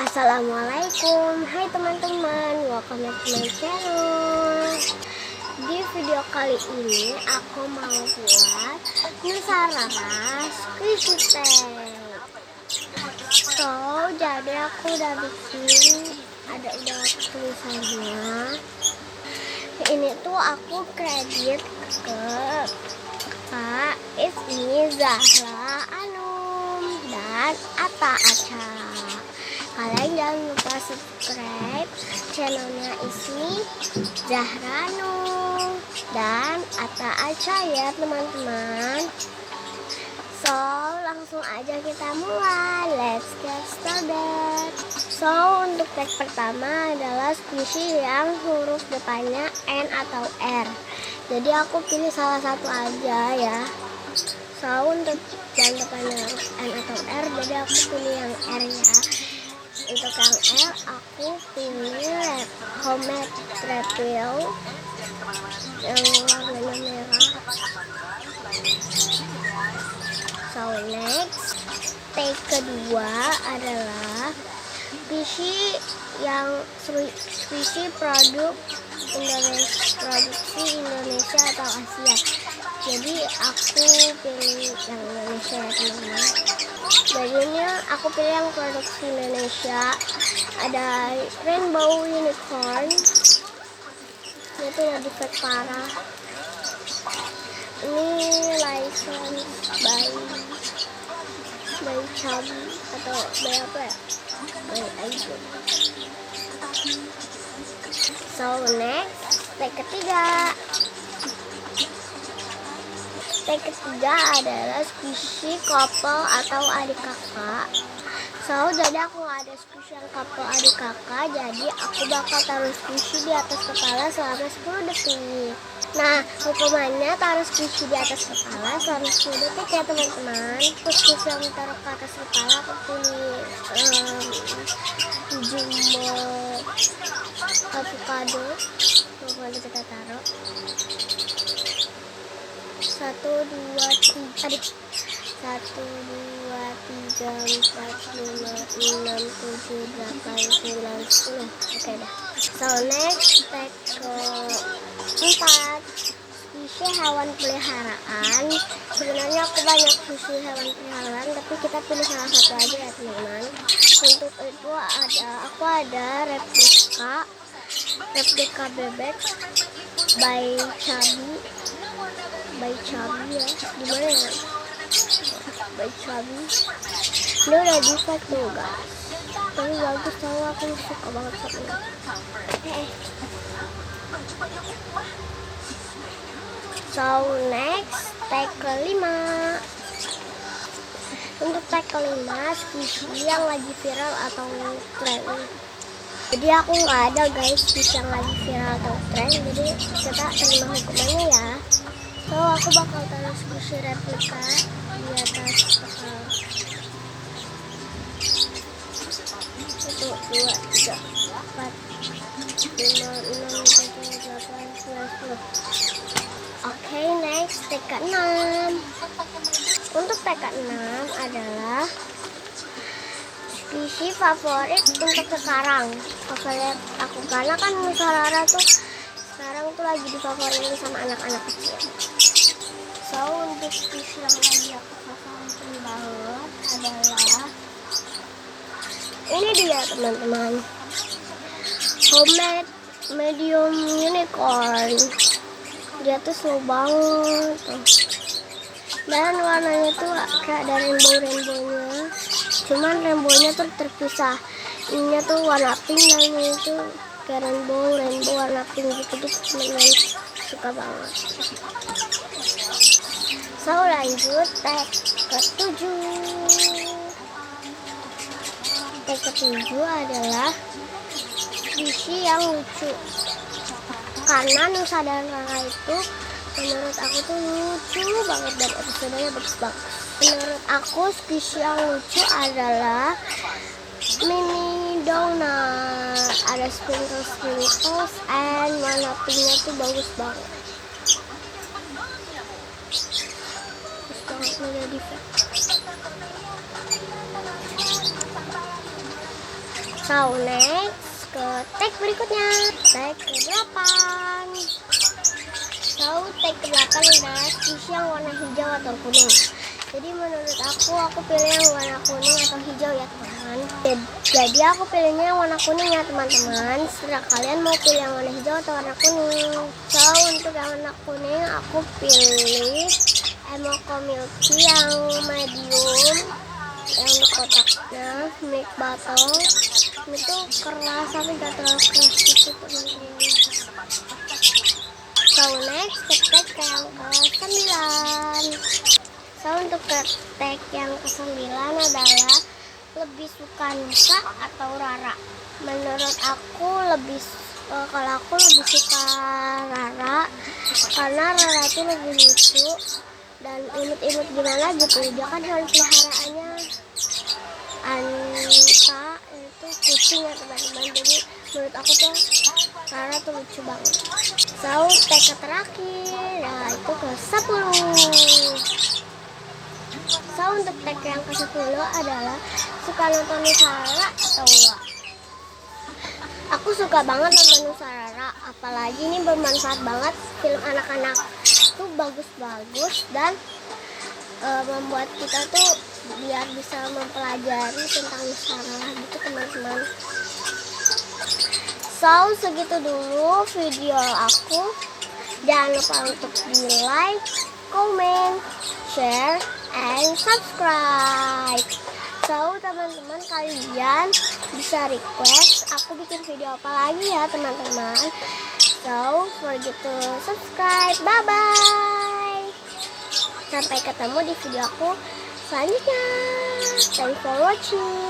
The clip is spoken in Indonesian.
Assalamualaikum, hai teman-teman, welcome back to my channel. Di video kali ini aku mau buat Nusarara squishy tape. Jadi aku udah bikin, udah tulisannya. Ini tuh aku kredit ke Kak Ismi Zahra Anum dan Atta Aca. Kalian jangan lupa subscribe channelnya Ismi Zahra Anum dan Atta Aca ya teman-teman. So langsung aja kita mulai, let's get started. So untuk teks pertama adalah squishy yang huruf depannya N atau R. Jadi aku pilih salah satu aja ya. So untuk yang depannya N atau R, jadi aku pilih yang R ya. Untuk yang R aku pilih homemade refill yang warnanya merah. So next, tag kedua adalah squishy yang squishy produk Indonesia, produksi Indonesia atau Asia. Jadi aku pilih yang Indonesia ya teman-teman. Bajunya aku pilih yang produksi Indonesia. Ada rainbow unicorn. Itu udah defect parah. Ini license by Chubby atau by apa ya? By Aigo. So next, tag ketiga. Tag ketiga adalah squishy couple atau adik kakak. So jadi aku nggak ada squishy yang couple adik kakak, jadi aku bakal taruh squishy di atas kepala selama 10 detik. Nah, hukumannya taruh squishy di atas kepala selama 10 detik ya teman-teman. Terus squishy yang taruh ke atas kepala aku pilih jumbo avocado. Pokoknya kita taruh 1, 2, 3 1, 2, 3, 4, 5, 6, 7, 8, 9, 10. Oke dah. So next, tag ke-4, squishy hewan peliharaan. Sebenarnya aku banyak squishy hewan peliharaan, tapi kita pilih salah satu aja ya teman-teman. Untuk itu aku ada replika bebek by Chubby ya, gimana ya, by Chubby. Ini udah defect tuh guys, tapi bagus tau, aku suka banget sama ini. So next, tag kelima. Untuk tag kelima, squishy yang lagi viral atau tren. Jadi aku nggak ada guys squishy yang lagi viral atau tren, jadi kita terima hukumannya ya. So aku bakal taruh squishy replika di atas kepala. 1, 2, 3, 4, 5, 6, 7, 8, 9, 10. Oke, next tag ke-6. Untuk tag ke-6 adalah squishy favorit untuk sekarang. Favorit aku karena kan Nusarara tuh sekarang tuh lagi difavoritin sama anak-anak kecil. So untuk squishy yang lagi aku favoritin banget adalah ini dia teman-teman, homemade medium unicorn. Dia tuh slow banget tuh. Dan warnanya tuh kayak ada rainbow-nya. Cuman rainbow-nya tuh terpisah. Ininya tuh warna pink dan ini tuh kayak rainbow warna pink gitu tuh teman-teman, suka banget. So lanjut tag ke-7. Tag ke-7 adalah squishy yang lucu. Karena Nusarara itu menurut aku tuh lucu banget dan episodenya bagus banget. Menurut aku squishy yang lucu adalah mini donut. Ada sprinkles and warna pinknya tuh bagus banget. Terus banget menjadi So next ke tag berikutnya, tag ke-8. So tag ke-8 adalah tisu yang warna hijau atau kuning. Jadi menurut aku pilih yang warna kuning atau hijau ya teman-teman. Jadi aku pilihnya yang warna kuning ya teman-teman. Setelah kalian mau pilih yang warna hijau atau warna kuning. So untuk yang warna kuning aku pilih Emoco Milky yang medium, yang di kotaknya milk bottle. Itu keras tapi gak terlalu keras gitu teman-teman. So next tag ke yang ke-9. So untuk tag yang ke-9 adalah lebih suka Nusa atau Rara. Menurut aku kalau aku lebih suka Rara karena Rara itu lebih lucu dan imut-imut gimana gitu. Dia kan hewan peliharaannya Anta, itu kucing ya teman-teman. Jadi menurut aku tuh Rara tuh lucu banget. So tag terakhir ya itu ke-10. So untuk tag yang ke-10 adalah suka nonton Nusa Rara atau enggak. Aku suka banget nonton Nusa Rara, apalagi ini bermanfaat banget. Film anak-anak itu bagus-bagus dan membuat kita tuh biar bisa mempelajari tentang Nusa Rara gitu teman-teman. So segitu dulu video aku. Jangan lupa untuk di like, comment, share, and subscribe. So teman-teman kalian bisa request aku bikin video apa lagi ya teman-teman. So forget to subscribe. Bye bye. Sampai ketemu di video aku selanjutnya. Thanks for watching.